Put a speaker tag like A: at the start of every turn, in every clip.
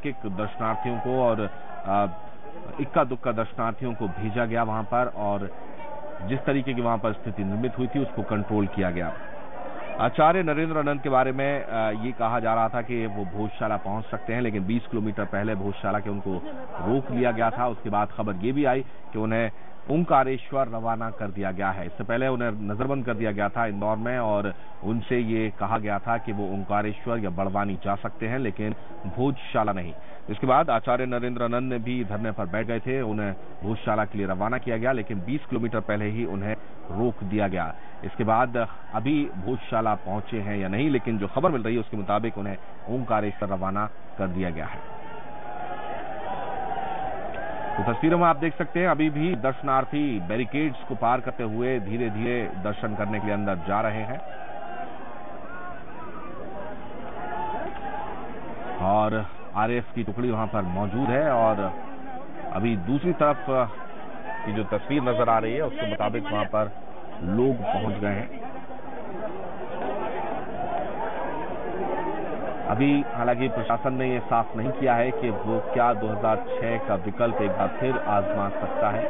A: एक एक दर्शनार्थियों को और इक्का दुक्का दर्शनार्थियों को भेजा गया वहां पर, और जिस तरीके की वहां पर स्थिति निर्मित हुई थी उसको कंट्रोल किया गया। आचार्य नरेंद्र आनंद के बारे में ये कहा जा रहा था कि वो भोजशाला पहुंच सकते हैं, लेकिन 20 किलोमीटर पहले भोजशाला के उनको रोक लिया गया था। उसके बाद खबर ये भी आई कि उन्हें ओंकारेश्वर रवाना कर दिया गया है। इससे पहले उन्हें नजरबंद कर दिया गया था इंदौर में, और उनसे ये कहा गया था कि वो ओंकारेश्वर या बड़वानी जा सकते हैं, लेकिन भोजशाला नहीं। इसके बाद आचार्य नरेंद्र आनंद ने भी धरने पर बैठ गए थे, उन्हें भोजशाला के लिए रवाना किया गया, लेकिन 20 किलोमीटर पहले ही उन्हें रोक दिया गया। इसके बाद अभी भोजशाला पहुंचे हैं या नहीं, लेकिन जो खबर मिल रही है उसके मुताबिक उन्हें ओंकारेश्वर रवाना कर दिया गया है। तो तस्वीरों में आप देख सकते हैं अभी भी दर्शनार्थी बैरिकेड्स को पार करते हुए धीरे धीरे दर्शन करने के लिए अंदर जा रहे हैं, और आरएएफ की टुकड़ी वहां पर मौजूद है। और अभी दूसरी तरफ की जो तस्वीर नजर आ रही है उसके मुताबिक वहां पर लोग पहुंच गए हैं। अभी हालांकि प्रशासन ने यह साफ नहीं किया है कि वो क्या 2006 का विकल्प एक बार फिर आजमा सकता है।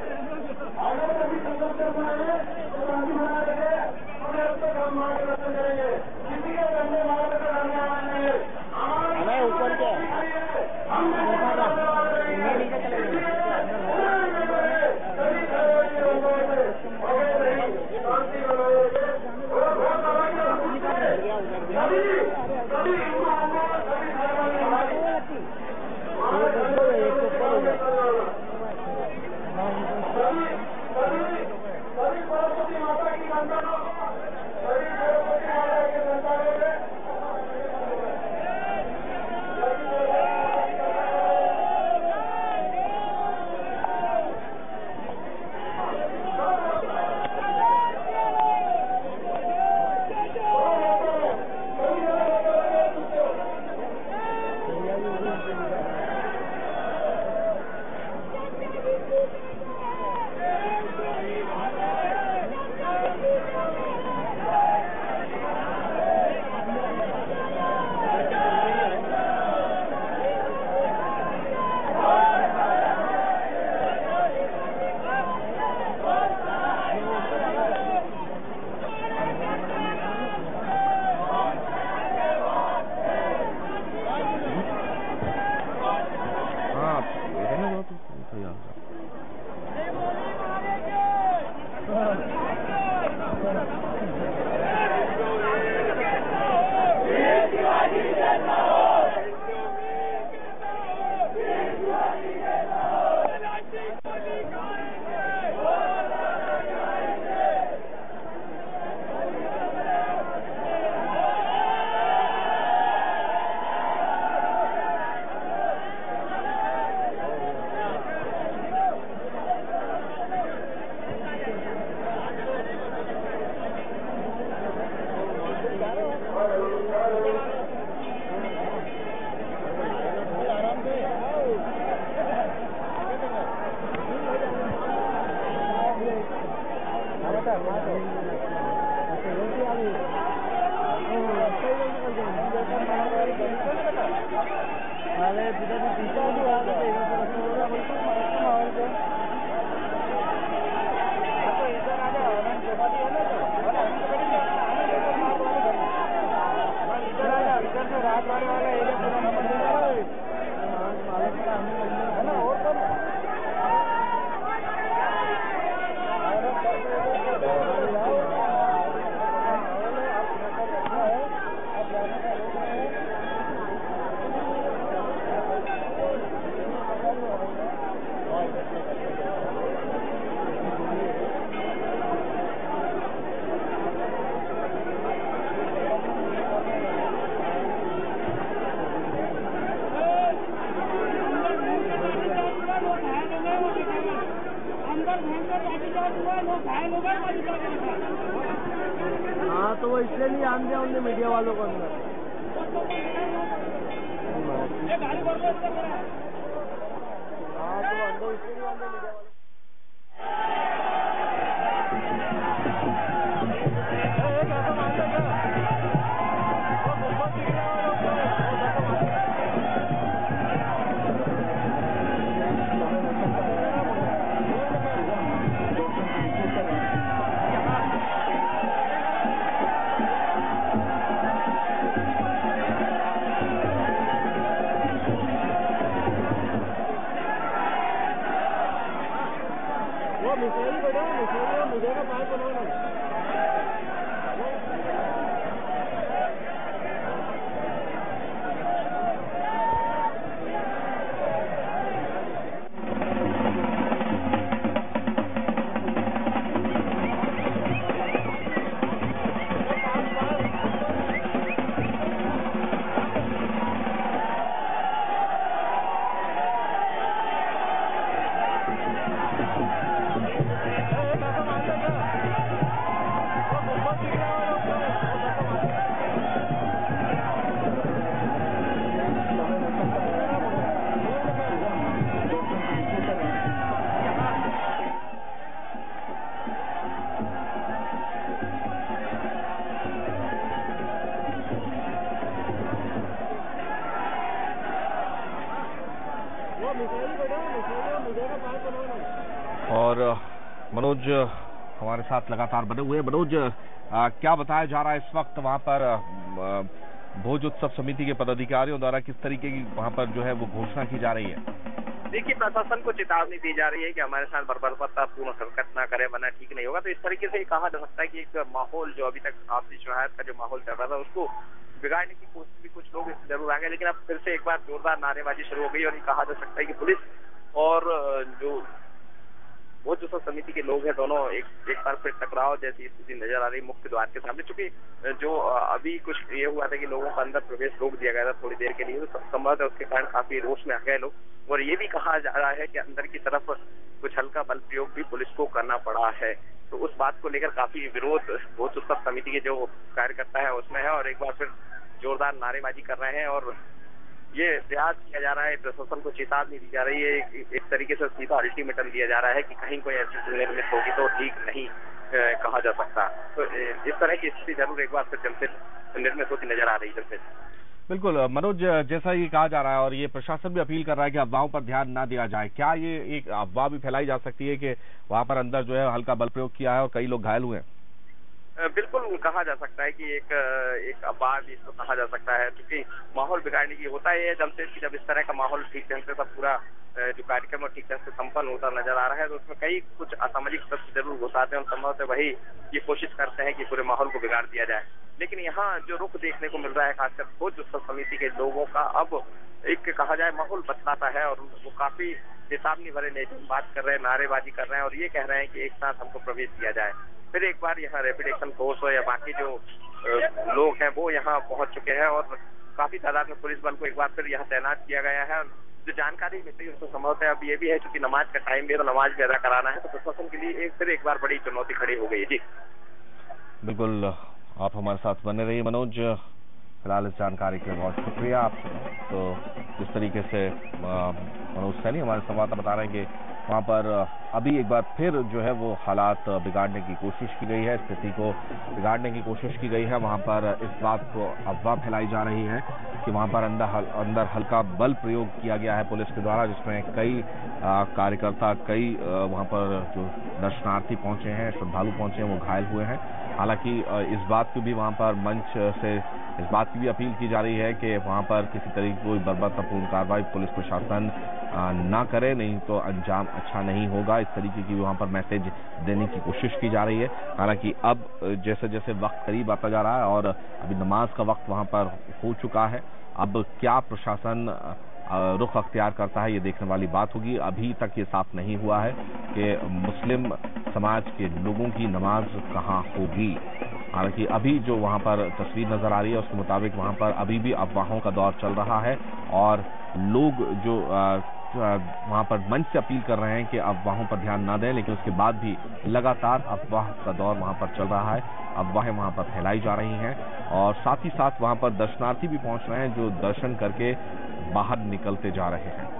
B: हाँ तो वो इसलिए नहीं आने दिया उनने मीडिया वालों को अंदर। हाँ तो अंदर इसलिए नहीं आने मीडिया वालों। मिसाइल बेटा मिसाइल मुझे ना पाइप बनाना
A: और मनोज हमारे साथ लगातार बने हुए हैं। मनोज, क्या बताया जा रहा है इस वक्त वहां पर भोज उत्सव समिति के पदाधिकारियों द्वारा किस तरीके की वहां पर जो है वो घोषणा की जा रही है?
C: देखिए, प्रशासन को चेतावनी दी जा रही है कि हमारे साथ बर्बरतापूर्ण हरकत ना करे वरना ठीक नहीं होगा। तो इस तरीके से कहा जा सकता है कि एक माहौल जो अभी तक आपसी शिकायत का जो माहौल चल रहा था उसको बिगाड़ने की कोशिश भी कुछ लोग जरूर आ गए, लेकिन अब फिर से एक बार जोरदार नारेबाजी शुरू हो गई और ये कहा जा सकता है कि पुलिस और जो भोज उत्सव समिति के लोग हैं दोनों एक बार फिर टकराव जैसी स्थिति नजर आ रही मुख्य द्वार के सामने। चूंकि जो अभी कुछ ये हुआ था कि लोगों को अंदर प्रवेश रोक दिया गया था थोड़ी देर के लिए, तो संभवतः उसके कारण काफी रोष में आ गए लोग। और ये भी कहा जा रहा है कि अंदर की तरफ कुछ हल्का बल प्रयोग भी पुलिस को करना पड़ा है। तो उस बात को लेकर काफी विरोध भोज उत्सव समिति के जो कार्यकर्ता है उसमें है और एक बार फिर जोरदार नारेबाजी कर रहे हैं और ये प्रयास किया जा रहा है, प्रशासन को चेतावनी दी जा रही है, एक तरीके से सीधा अल्टीमेटम दिया जा रहा है कि कहीं कोई ऐसी निर्मित होगी तो ठीक नहीं कहा जा सकता। तो इस तरह की स्थिति जरूर एक बार फिर जमशेद निर्मित होती नजर आ रही है। जमशेद
A: बिल्कुल मनोज, जैसा ये कहा जा रहा है और ये प्रशासन भी अपील कर रहा है कि अफवाहों पर ध्यान ना दिया जाए, क्या ये एक अफवाह भी फैलाई जा सकती है कि वहां पर अंदर जो है हल्का बल प्रयोग किया है और कई लोग घायल हुए हैं?
C: बिल्कुल कहा जा सकता है कि एक अफवाह भी इसको कहा जा सकता है, क्योंकि माहौल बिगाड़ने की होता है जमशेद की जब इस तरह का माहौल ठीक ढंग से सब पूरा जो कार्यक्रम और ठीक ढंग से संपन्न होता नजर आ रहा है तो उसमें कई कुछ असामाजिक तत्व जरूर घुसाते हैं और संभवतः वही ये कोशिश करते हैं कि पूरे माहौल को बिगाड़ दिया जाए। लेकिन यहाँ जो रुख देखने को मिल रहा है खासकर भोज उत्सव समिति के लोगों का, अब एक कहा जाए माहौल बदलाता है और वो काफी चेतावनी भरे लहजे में बात कर रहे हैं, नारेबाजी कर रहे हैं और ये कह रहे हैं कि एक साथ हमको प्रवेश दिया जाए। फिर एक बार यहाँ रैपिड एक्शन फोर्स हो या बाकी जो लोग हैं वो यहाँ पहुंच चुके हैं और काफी तादाद में पुलिस बल को एक बार फिर यहाँ तैनात किया गया है। जो जानकारी मिलती है उसको संभवतः अब ये भी है क्योंकि नमाज का टाइम भी है तो नमाज भी अदा कराना है, तो प्रशासन के लिए फिर एक बार बड़ी चुनौती खड़ी हो गई है। जी
A: बिल्कुल, आप हमारे साथ बने रहिए मनोज। फिलहाल इस जानकारी के लिए बहुत शुक्रिया आपसे। तो जिस तरीके से मनोज सैनी हमारे संवाददाता बता रहे हैं कि वहां पर अभी एक बार फिर जो है वो हालात बिगाड़ने की कोशिश की गई है, स्थिति को बिगाड़ने की कोशिश की गई है। वहां पर इस बात को अफवाह फैलाई जा रही है कि वहां पर अंदर हल्का बल प्रयोग किया गया है पुलिस के द्वारा, जिसमें कई कार्यकर्ता, कई वहां पर जो दर्शनार्थी पहुंचे हैं, श्रद्धालु पहुंचे हैं, वो घायल हुए हैं। हालांकि इस बात की भी वहां पर मंच से इस बात की भी अपील की जा रही है कि वहां पर किसी तरह की कोई बर्बरतापूर्ण कार्रवाई पुलिस प्रशासन ना करे, नहीं तो अंजाम अच्छा नहीं होगा। इस तरीके की वहां पर मैसेज देने की कोशिश की जा रही है। हालांकि अब जैसे जैसे वक्त करीब आता जा रहा है और अभी नमाज का वक्त वहां पर हो चुका है, अब क्या प्रशासन रुख अख्तियार करता है ये देखने वाली बात होगी। अभी तक ये साफ नहीं हुआ है कि मुस्लिम समाज के लोगों की नमाज कहाँ होगी। हालांकि अभी जो वहां पर तस्वीर नजर आ रही है उसके मुताबिक वहां पर अभी भी अफवाहों का दौर चल रहा है और लोग जो वहां पर मंच से अपील कर रहे हैं कि अफवाहों पर ध्यान ना दें, लेकिन उसके बाद भी लगातार अफवाह का दौर वहां पर चल रहा है। अफवाहें वहां पर फैलाई जा रही हैं और साथ ही साथ वहां पर दर्शनार्थी भी पहुंच रहे हैं जो दर्शन करके बाहर निकलते जा रहे हैं।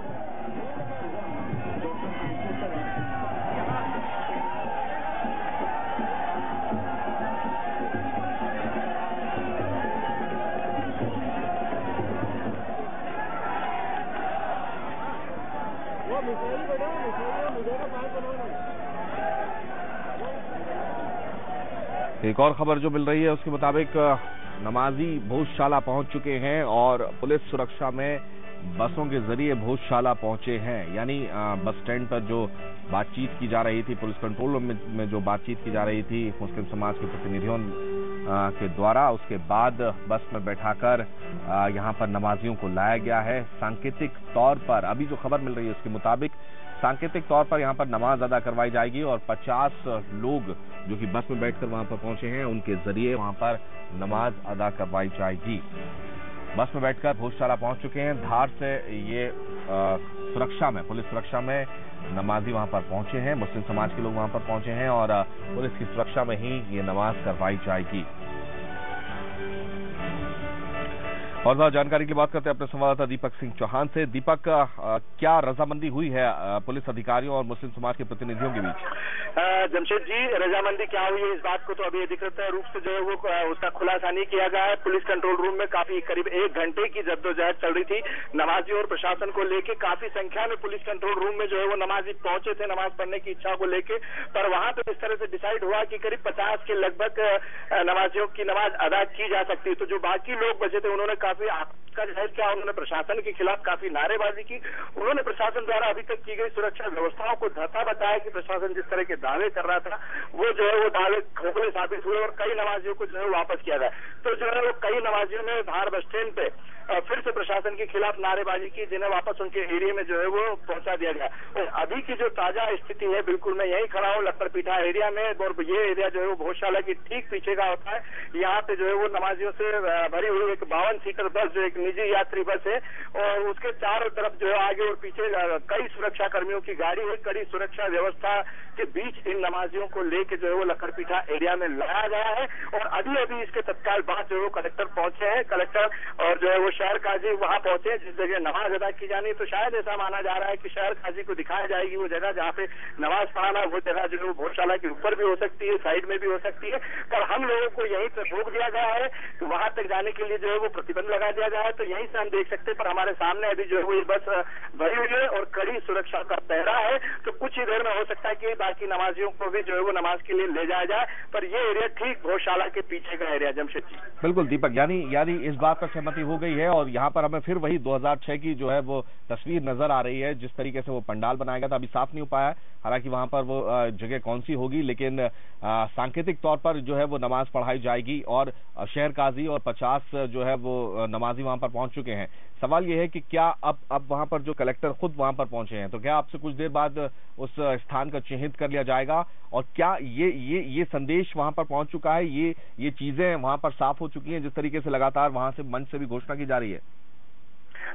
A: एक और खबर जो मिल रही है उसके मुताबिक नमाजी भोजशाला पहुंच चुके हैं और पुलिस सुरक्षा में बसों के जरिए भोजशाला पहुंचे हैं। यानी बस स्टैंड पर जो बातचीत की जा रही थी, पुलिस कंट्रोल रूम में जो बातचीत की जा रही थी मुस्लिम समाज के प्रतिनिधियों के द्वारा, उसके बाद बस में बैठाकर यहां पर नमाजियों को लाया गया है। सांकेतिक तौर पर अभी जो खबर मिल रही है उसके मुताबिक सांकेतिक तौर पर यहां पर नमाज अदा करवाई जाएगी और 50 लोग जो कि बस में बैठकर वहां पर पहुंचे हैं उनके जरिए वहां पर नमाज अदा करवाई जाएगी। बस में बैठकर भोजशाला पहुंच चुके हैं। धार से ये सुरक्षा में, पुलिस सुरक्षा में नमाजी वहां पर पहुंचे हैं, मुस्लिम समाज के लोग वहां पर पहुंचे हैं और पुलिस की सुरक्षा में ही ये नमाज करवाई जाएगी। और ज्यादा जानकारी की बात करते हैं अपने संवाददाता दीपक सिंह चौहान से। दीपक, क्या रजामंदी हुई है पुलिस अधिकारियों और मुस्लिम समाज के प्रतिनिधियों के बीच?
D: जमशेद जी, रजामंदी क्या हुई है इस बात को तो अभी अधिकृत रूप से जो है वो उसका खुलासा नहीं किया गया है। पुलिस कंट्रोल रूम में काफी करीब 1 घंटे की जद्दोजहद चल रही थी नमाजियों और प्रशासन को लेके। काफी संख्या में पुलिस कंट्रोल रूम में जो है वो नमाजी पहुंचे थे नमाज पढ़ने की इच्छा को लेके, पर वहां पे इस तरह से डिसाइड हुआ कि करीब 50 के लगभग नमाजियों की नमाज अदा की जा सकती है। तो जो बाकी लोग बचे थे उन्होंने काफी आपका जाहिर किया, उन्होंने प्रशासन के खिलाफ काफी नारेबाजी की। उन्होंने प्रशासन द्वारा अभी तक की गई सुरक्षा व्यवस्थाओं को धता बताया कि प्रशासन जिस तरह के दावे कर रहा था वो जो है वो दावे खोखले साबित हुए और कई नमाजियों को जो है वापस किया गया। तो जो है वो कई नमाजियों ने धार बस स्टैंड पे फिर से प्रशासन के खिलाफ नारेबाजी की, जिन्हें वापस उनके एरिया में जो है वो पहुंचा दिया गया। और अभी की जो ताजा स्थिति है, बिल्कुल मैं यही खड़ा हूँ लखपतपीठा एरिया में, और ये एरिया जो है वो भोजशाला की ठीक पीछे का होता है। यहाँ पे जो है वो नमाजियों से भरी हुई एक 52 सीटर बस, जो एक निजी यात्री बस है, और उसके चारों तरफ जो है आगे और पीछे कई सुरक्षा कर्मियों की गाड़ी है। कड़ी सुरक्षा व्यवस्था के बीच इन नमाजियों को लेके जो है वो लखपतपीठा एरिया में लाया गया है। और अभी इसके तत्काल बाद जो है वो कलेक्टर पहुंचे हैं, कलेक्टर और जो है वो शहर काजी वहां पहुंचे जिस जगह नमाज अदा की जानी। तो शायद ऐसा माना जा रहा है कि शहर काजी को दिखाया जाएगी वो जगह जहां पे नमाज पढ़ाना, वो जगह जो है वो भोजशाला के ऊपर भी हो सकती है, साइड में भी हो सकती है। पर हम लोगों को यहीं पर रोक दिया गया है, तो वहां तक जाने के लिए जो है वो प्रतिबंध लगा दिया गया है। तो यहीं से हम देख सकते हैं, पर हमारे सामने अभी जो है वो ये बस भरी हुई है और कड़ी सुरक्षा का पहरा है। तो कुछ ही देर में हो सकता है कि बाकी नमाजियों को भी जो है वो नमाज के लिए ले जाया जाए। पर ये एरिया ठीक भोजशाला के पीछे का एरिया। जमशेद जी,
A: बिल्कुल दीपक, यानी इस बात पर सहमति हो गई है और यहाँ पर हमें फिर वही 2006 की जो है वो तस्वीर नजर आ रही है। जिस तरीके से वो पंडाल बनाया गया था अभी साफ नहीं हो पाया है, हालांकि वहां पर वो जगह कौन सी होगी, लेकिन सांकेतिक तौर पर जो है वो नमाज पढ़ाई जाएगी और शहर काजी और 50 जो है वो नमाजी वहां पर पहुंच चुके हैं। सवाल ये है कि क्या अब वहां पर जो कलेक्टर खुद वहां पर पहुंचे हैं, तो क्या आपसे कुछ देर बाद उस स्थान का चिन्हित कर लिया जाएगा और क्या ये संदेश वहां पर पहुंच चुका है, ये चीजें वहां पर साफ हो चुकी हैं जिस तरीके से लगातार वहां से मंच से भी घोषणा की जा रही है?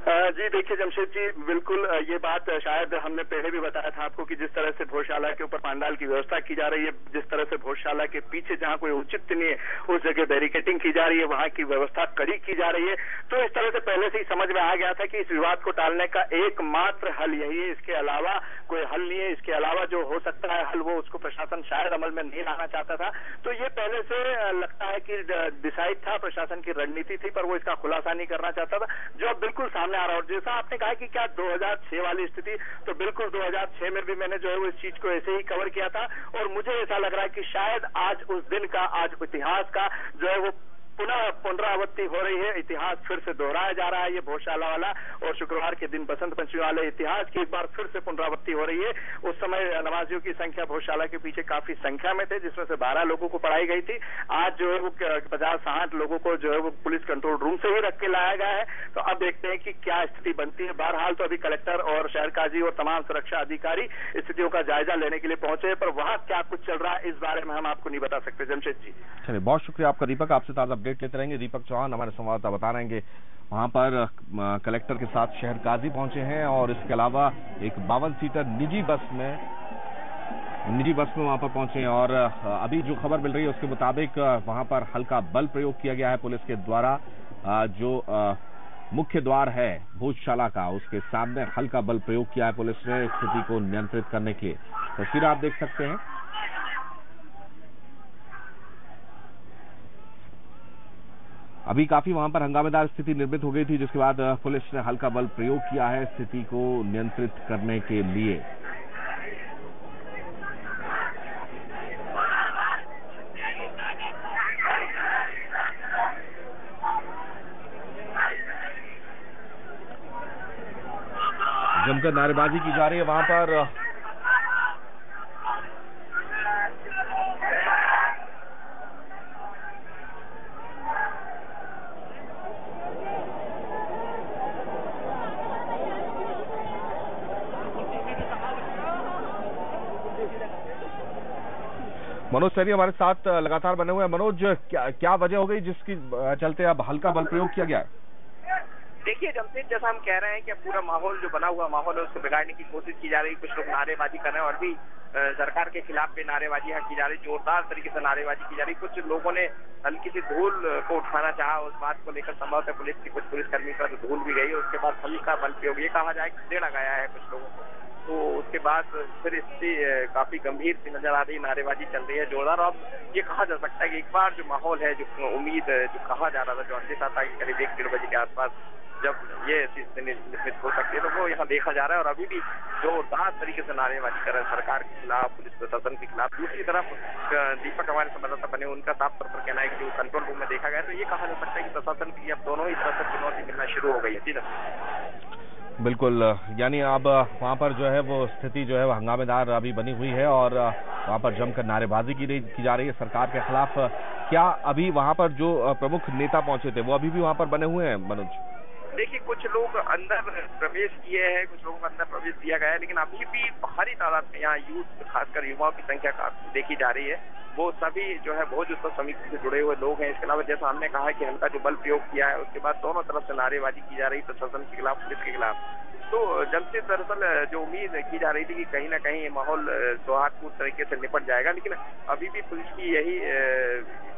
D: जी देखिए जमशेद जी, बिल्कुल ये बात शायद हमने पहले भी बताया था आपको कि जिस तरह से भोजशाला के ऊपर पंडाल की व्यवस्था की जा रही है, जिस तरह से भोजशाला के पीछे जहां कोई उचित नहीं है उस जगह बैरिकेटिंग की जा रही है, वहां की व्यवस्था कड़ी की जा रही है। तो इस तरह से पहले से ही समझ में आ गया था कि इस विवाद को टालने का एकमात्र हल यही है, इसके अलावा कोई हल नहीं है। इसके अलावा जो हो सकता है हल, वो उसको प्रशासन शायद अमल में नहीं लाना चाहता था। तो ये पहले से लगता है कि डिसाइड था, प्रशासन की रणनीति थी, पर वो इसका खुलासा नहीं करना चाहता था, जो अब बिल्कुल सामने आ रहा है। और जैसा आपने कहा कि क्या 2006 वाली स्थिति, तो बिल्कुल 2006 में भी मैंने जो है वो इस चीज को ऐसे ही कवर किया था। और मुझे ऐसा लग रहा है कि शायद आज उस दिन का, आज इतिहास का जो है वो पुनः पुनरावृत्ति हो रही है। इतिहास फिर से दोहराया जा रहा है, ये भोजशाला वाला और शुक्रवार के दिन बसंत पंचमी वाले इतिहास की एक बार फिर से पुनरावृत्ति हो रही है। उस समय नमाजियों की संख्या भोजशाला के पीछे काफी संख्या में थे, जिसमें से 12 लोगों को पढ़ाई गई थी। आज जो है वो 50-60 लोगों को जो है वो पुलिस कंट्रोल रूम से ही रख के लाया गया है। तो अब देखते हैं कि क्या स्थिति बनती है। बहरहाल तो अभी कलेक्टर और शहर काजी और तमाम सुरक्षा अधिकारी स्थितियों का जायजा लेने के लिए पहुंचे हैं, पर वहां क्या कुछ चल रहा है इस बारे में हम आपको नहीं बता सकते। जमशेद जी,
A: चलिए, बहुत शुक्रिया आपका दीपक, आपसे ताजा अपडेट लेते रहेंगे। दीपक चौहान हमारे संवाददाता बता रहेंगे वहां पर कलेक्टर के साथ शहर काजी पहुंचे हैं और इसके अलावा एक 52 सीटर निजी बस में वहां पर पहुंचे हैं। और अभी जो खबर मिल रही है उसके मुताबिक वहां पर हल्का बल प्रयोग किया गया है पुलिस के द्वारा। जो मुख्य द्वार है भोजशाला का, उसके सामने हल्का बल प्रयोग किया है पुलिस ने स्थिति को नियंत्रित करने के लिए। तस्वीर आप देख सकते हैं। अभी काफी वहां पर हंगामेदार स्थिति निर्मित हो गई थी, जिसके बाद पुलिस ने हल्का बल प्रयोग किया है स्थिति को नियंत्रित करने के लिए। जमकर नारेबाजी की जा रही है वहां पर। मनोज सैनी हमारे साथ लगातार बने हुए हैं। मनोज, क्या वजह हो गई जिसकी चलते अब हल्का बल प्रयोग किया गया है?
C: देखिए जमशेद, जैसा हम कह रहे हैं कि पूरा माहौल जो बना हुआ माहौल है उसको बिगाड़ने की कोशिश की जा रही है। कुछ लोग नारेबाजी कर रहे हैं और भी सरकार के खिलाफ भी नारेबाजी की जा रही, जोरदार तरीके से नारेबाजी की जा रही। कुछ लोगों ने हल्की सी धूल को उठाना चाहा, उस बात को लेकर संभवतः पुलिस की कुछ पुलिसकर्मी पर धूल भी गई। उसके बाद हल्का बल प्रयोग, ये कहा जाए खदेड़ा गया है कुछ लोगों को। तो उसके बाद फिर स्थिति काफी गंभीर सी नजर आ रही, नारेबाजी चल रही है जोरदार। अब ये कहा जा सकता है कि एक बार जो माहौल है, जो उम्मीद जो कहा जा रहा था, जो अंदेशा था कि करीब 1-1:30 बजे के आसपास जब ये स्थिति निश्चित हो सकती है, तो वो यहाँ देखा जा रहा है। और अभी भी जोरदार तरीके से नारेबाजी कर रहे हैं सरकार के खिलाफ, पुलिस प्रशासन के खिलाफ। दूसरी तरफ दीपक हमारे संवाददाता बने, उनका साफ तौर पर कहना है कि जो कंट्रोल रूम में देखा गया, तो ये कहा जा सकता है कि प्रशासन की अब दोनों ही तरफ से चुनौती मिलना शुरू हो गई है। जी
A: बिल्कुल, यानी अब वहां पर जो है वो स्थिति जो है वो हंगामेदार अभी बनी हुई है और वहां पर जमकर नारेबाजी की जा रही है सरकार के खिलाफ। क्या अभी वहां पर जो प्रमुख नेता पहुंचे थे वो अभी भी वहां पर बने हुए हैं मनोज?
C: देखिए, कुछ लोग अंदर प्रवेश किए हैं, कुछ लोगों को अंदर प्रवेश दिया गया है, लेकिन अभी भी भारी तादाद में यहाँ यूथ, खासकर युवाओं की संख्या देखी जा रही है। वो सभी जो है भोज उत्सव समिति से जुड़े हुए लोग हैं। इसके अलावा जैसा हमने कहा कि हल्का जो बल प्रयोग किया है, उसके बाद दोनों तरफ से नारेबाजी की जा रही, प्रशासन के खिलाफ, पुलिस के खिलाफ। तो जमशेद, दरअसल जो उम्मीद की जा रही थी कि कहीं ना कहीं माहौल सौहार्दपूर्ण तरीके से निपट जाएगा, लेकिन अभी भी पुलिस की यही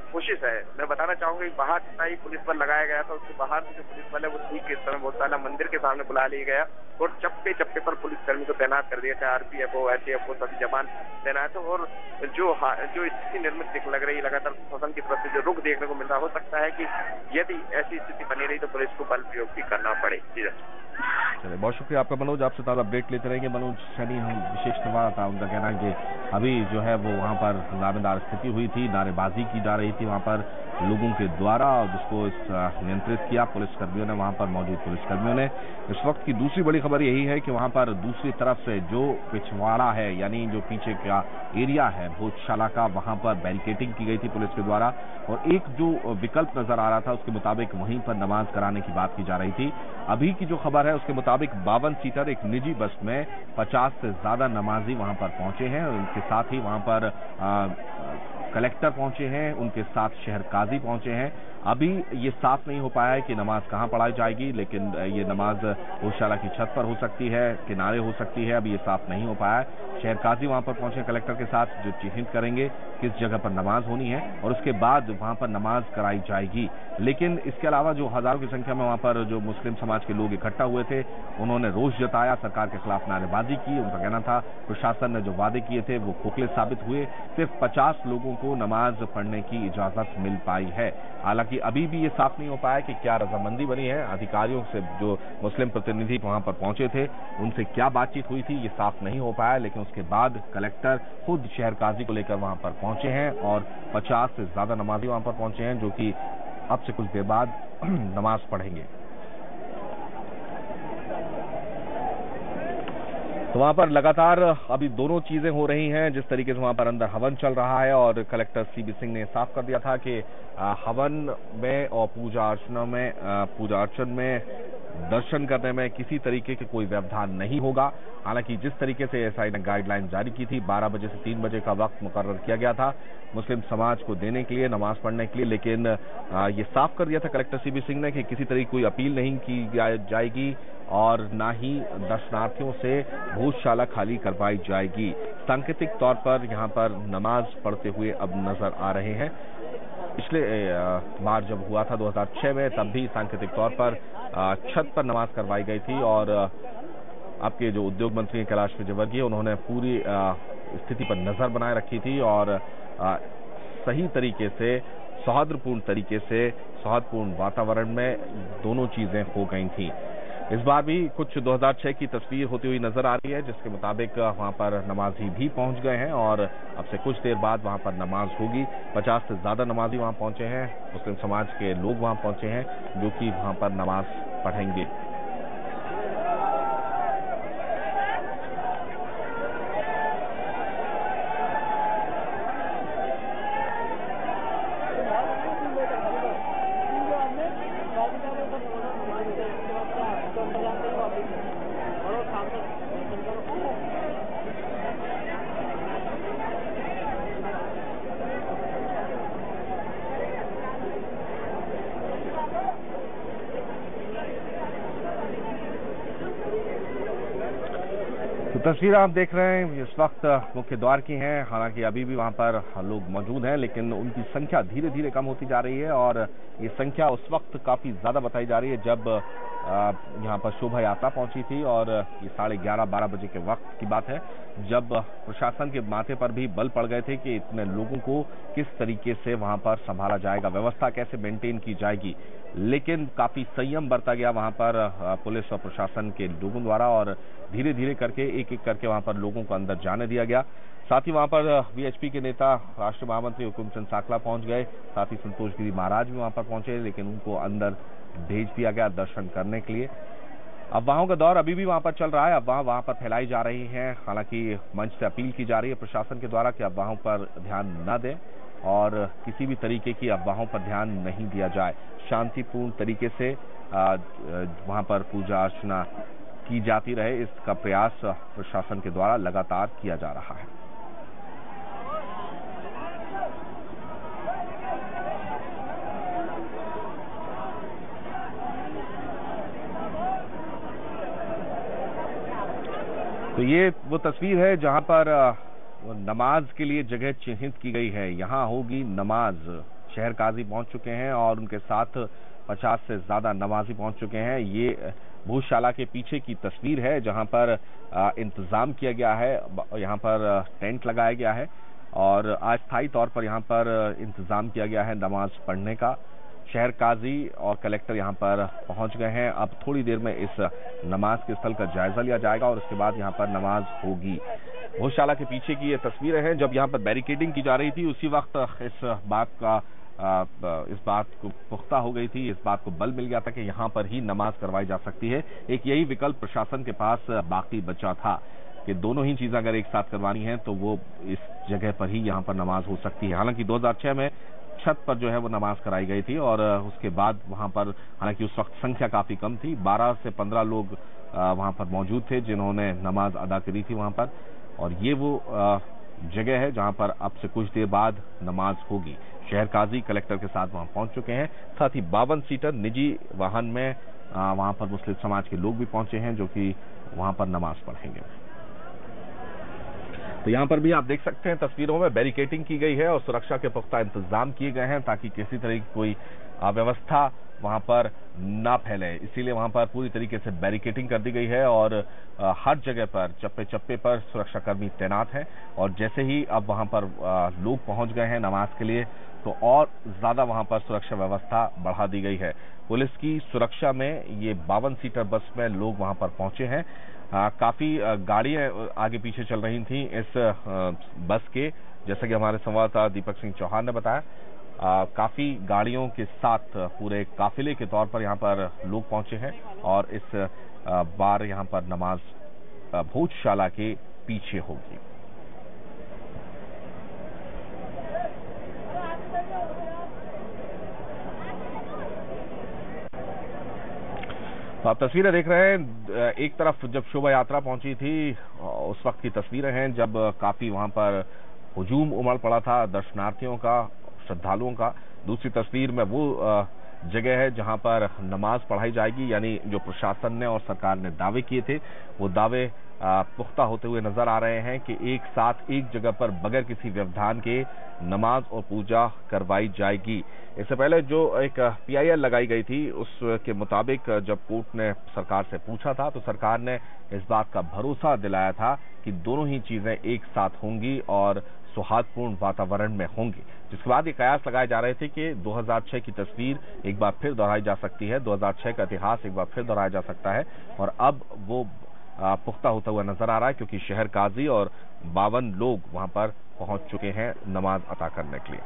C: कोशिश है। मैं बताना चाहूंगा कि बाहर जितना ही पुलिस बल लगाया गया था, उसके बाहर से जो पुलिस बल है वो ठीक इस समय बहुत मंदिर के सामने बुला लिया गया और चप्पे चप्पे पर पुलिसकर्मी को तैनात कर दिया, चाहे आरपीएफ हो, एसटीएफ हो, सभी जवान तैनात हो। और जो स्थिति निर्मित लग रही है, लगातार प्रशासन की तरफ से जो रुख देखने को मिल रहा, हो सकता है कि यदि ऐसी स्थिति बनी रही तो पुलिस को बल प्रयोग भी करना पड़े।
A: चलिए, बहुत शुक्रिया आपका मनोज, आपसे ताज़ा अपडेट लेते रहेंगे। मनोज सैनी हम विशेष संवाददाता, उनका कहना है कि अभी जो है वो वहां पर हंगामेदार स्थिति हुई थी, नारेबाजी की जा रही थी वहां पर लोगों के द्वारा, जिसको नियंत्रित किया पुलिसकर्मियों ने, वहां पर मौजूद पुलिसकर्मियों ने। इस वक्त की दूसरी बड़ी खबर यही है कि वहां पर दूसरी तरफ से जो पिछवाड़ा है, यानी जो पीछे का एरिया है भोजशाला का, वहां पर बैरिकेडिंग की गई थी पुलिस के द्वारा और एक जो विकल्प नजर आ रहा था उसके मुताबिक वहीं पर नमाज कराने की बात की जा रही थी। अभी की जो खबर है उसके मुताबिक 52 सीटर एक निजी बस में 50 से ज्यादा नमाजी वहां पर पहुंचे हैं और उनके साथ ही वहां पर कलेक्टर पहुंचे हैं, उनके साथ शहर काजी पहुंचे हैं। अभी ये साफ नहीं हो पाया है कि नमाज कहां पढ़ाई जाएगी, लेकिन ये नमाज भोजशाला की छत पर हो सकती है, किनारे हो सकती है, अभी ये साफ नहीं हो पाया है। शहर काजी वहां पर पहुंचे कलेक्टर के साथ, जो चिन्हित करेंगे किस जगह पर नमाज होनी है और उसके बाद वहां पर नमाज कराई जाएगी। लेकिन इसके अलावा जो हजारों की संख्या में वहां पर जो मुस्लिम समाज के लोग इकट्ठा हुए थे, उन्होंने रोष जताया, सरकार के खिलाफ नारेबाजी की। उनका कहना था प्रशासन ने जो वादे किए थे वो खोखले साबित हुए, सिर्फ 50 लोगों को नमाज पढ़ने की इजाजत मिल पाई है। हालांकि अभी भी ये साफ नहीं हो पाया कि क्या रजामंदी बनी है, अधिकारियों से जो मुस्लिम प्रतिनिधि वहां पर पहुंचे थे उनसे क्या बातचीत हुई थी, ये साफ नहीं हो पाया। लेकिन उसके बाद कलेक्टर खुद शहर काजी को लेकर वहां पर पहुंचे हैं और 50 से ज्यादा नमाजी वहां पर पहुंचे हैं, जो कि अब से कुछ देर बाद नमाज पढ़ेंगे। तो वहां पर लगातार अभी दोनों चीजें हो रही हैं। जिस तरीके से वहां पर अंदर हवन चल रहा है और कलेक्टर सीबी सिंह ने साफ कर दिया था कि हवन में और पूजा अर्चन में दर्शन करने में किसी तरीके के कोई व्यवधान नहीं होगा। हालांकि जिस तरीके से एसआई ने गाइडलाइन जारी की थी, 12 बजे से 3 बजे का वक्त मुकर्रर किया गया था मुस्लिम समाज को देने के लिए, नमाज पढ़ने के लिए, लेकिन ये साफ कर दिया था कलेक्टर सीबी सिंह ने कि किसी तरह की कोई अपील नहीं की जाएगी और ना ही दर्शनार्थियों से भोजशाला खाली करवाई जाएगी। सांकेतिक तौर पर यहां पर नमाज पढ़ते हुए अब नजर आ रहे हैं। पिछले बार जब हुआ था 2006 में, तब भी सांकेतिक तौर पर छत पर नमाज करवाई गई थी और आपके जो उद्योग मंत्री कैलाश विजयवर्गीय, उन्होंने पूरी स्थिति पर नजर बनाए रखी थी और सही तरीके से, सौहार्दपूर्ण तरीके से, सौहार्दपूर्ण वातावरण में दोनों चीजें हो गई थी। इस बार भी कुछ 2006 की तस्वीर होती हुई नजर आ रही है, जिसके मुताबिक वहां पर नमाजी भी पहुंच गए हैं और अब से कुछ देर बाद वहां पर नमाज होगी। 50 से ज्यादा नमाजी वहां पहुंचे हैं, मुस्लिम समाज के लोग वहां पहुंचे हैं, जो कि वहां पर नमाज पढ़ेंगे। तस्वीरें आप देख रहे हैं इस वक्त मुख्य द्वार की हैं। हालांकि अभी भी वहां पर लोग मौजूद हैं, लेकिन उनकी संख्या धीरे धीरे कम होती जा रही है और ये संख्या उस वक्त काफी ज्यादा बताई जा रही है जब यहां पर शोभा यात्रा पहुंची थी और ये 11:30-12 बजे के वक्त की बात है, जब प्रशासन के माथे पर भी बल पड़ गए थे कि इतने लोगों को किस तरीके से वहां पर संभाला जाएगा, व्यवस्था कैसे मेंटेन की जाएगी। लेकिन काफी संयम बरता गया वहां पर पुलिस और प्रशासन के लोगों द्वारा और धीरे धीरे करके एक एक करके वहां पर लोगों को अंदर जाने दिया गया। साथ ही वहां पर वीएचपी के नेता राष्ट्रीय महामंत्री हुकुमचंद साकला पहुंच गए, साथ ही संतोष गिरी महाराज भी वहां पर पहुंचे, लेकिन उनको अंदर भेज दिया गया दर्शन करने के लिए। अफवाहों का दौर अभी भी वहां पर चल रहा है, अफवाह वहां पर फैलाई जा रही हैं। हालांकि मंच से अपील की जा रही है प्रशासन के द्वारा कि अफवाहों पर ध्यान न दें और किसी भी तरीके की अफवाहों पर ध्यान नहीं दिया जाए, शांतिपूर्ण तरीके से वहां पर पूजा अर्चना की जाती रहे, इसका प्रयास प्रशासन के द्वारा लगातार किया जा रहा है। तो ये वो तस्वीर है जहां पर नमाज के लिए जगह चिन्हित की गई है, यहां होगी नमाज। शहर काजी पहुंच चुके हैं और उनके साथ 50 से ज्यादा नमाजी पहुंच चुके हैं। ये भोजशाला के पीछे की तस्वीर है जहां पर इंतजाम किया गया है, यहां पर टेंट लगाया गया है और अस्थायी तौर पर यहां पर इंतजाम किया गया है नमाज पढ़ने का। शहर काजी और कलेक्टर यहां पर पहुंच गए हैं। अब थोड़ी देर में इस नमाज के स्थल का जायजा लिया जाएगा और उसके बाद यहां पर नमाज होगी। भोजशाला के पीछे की ये तस्वीरें हैं, जब यहां पर बैरिकेडिंग की जा रही थी उसी वक्त इस बात को पुख्ता हो गई थी, इस बात को बल मिल गया था कि यहां पर ही नमाज करवाई जा सकती है। एक यही विकल्प प्रशासन के पास बाकी बचा था कि दोनों ही चीजें अगर एक साथ करवानी है तो वो इस जगह पर ही यहां पर नमाज हो सकती है। हालांकि 2006 में छत पर जो है वो नमाज कराई गई थी और उसके बाद वहां पर, हालांकि उस वक्त संख्या काफी कम थी, 12 से 15 लोग वहां पर मौजूद थे जिन्होंने नमाज अदा करी थी वहां पर। और ये वो जगह है जहां पर अब से कुछ देर बाद नमाज होगी। शहर काजी कलेक्टर के साथ वहां पहुंच चुके हैं, साथ ही 52 सीटर निजी वाहन में वहां पर मुस्लिम समाज के लोग भी पहुंचे हैं जो कि वहां पर नमाज पढ़ेंगे। तो यहां पर भी आप देख सकते हैं तस्वीरों में बैरिकेडिंग की गई है और सुरक्षा के पुख्ता इंतजाम किए गए हैं ताकि किसी तरह की कोई अव्यवस्था वहां पर ना फैले। इसीलिए वहां पर पूरी तरीके से बैरिकेडिंग कर दी गई है और हर जगह पर चप्पे चप्पे पर सुरक्षाकर्मी तैनात हैं और जैसे ही अब वहां पर लोग पहुंच गए हैं नमाज के लिए तो और ज्यादा वहां पर सुरक्षा व्यवस्था बढ़ा दी गई है। पुलिस की सुरक्षा में ये 52 सीटर बस में लोग वहां पर पहुंचे हैं। काफी गाड़ियां आगे पीछे चल रही थी इस बस के, जैसा कि हमारे संवाददाता दीपक सिंह चौहान ने बताया। काफी गाड़ियों के साथ पूरे काफिले के तौर पर यहां पर लोग पहुंचे हैं और इस बार यहां पर नमाज भोजशाला के पीछे होगी। तो आप तस्वीरें देख रहे हैं, एक तरफ जब शोभा यात्रा पहुंची थी उस वक्त की तस्वीरें हैं जब काफी वहां पर हुजूम उमड़ पड़ा था दर्शनार्थियों का, श्रद्धालुओं का। दूसरी तस्वीर में वो जगह है जहां पर नमाज पढ़ाई जाएगी, यानी जो प्रशासन ने और सरकार ने दावे किए थे वो दावे पुख्ता होते हुए नजर आ रहे हैं कि एक साथ एक जगह पर बगैर किसी व्यवधान के नमाज और पूजा करवाई जाएगी। इससे पहले जो एक पीआईएल लगाई गई थी उसके मुताबिक जब कोर्ट ने सरकार से पूछा था तो सरकार ने इस बात का भरोसा दिलाया था कि दोनों ही चीजें एक साथ होंगी और सौहार्दपूर्ण वातावरण में होंगी। जिसके बाद ये कयास लगाए जा रहे थे कि 2006 की तस्वीर एक बार फिर दोहराई जा सकती है, 2006 का इतिहास एक बार फिर दोहराया जा सकता है और अब वो पुख्ता होता हुआ नजर आ रहा है क्योंकि शहर काजी और 52 लोग वहां पर पहुंच चुके हैं नमाज अता करने के लिए।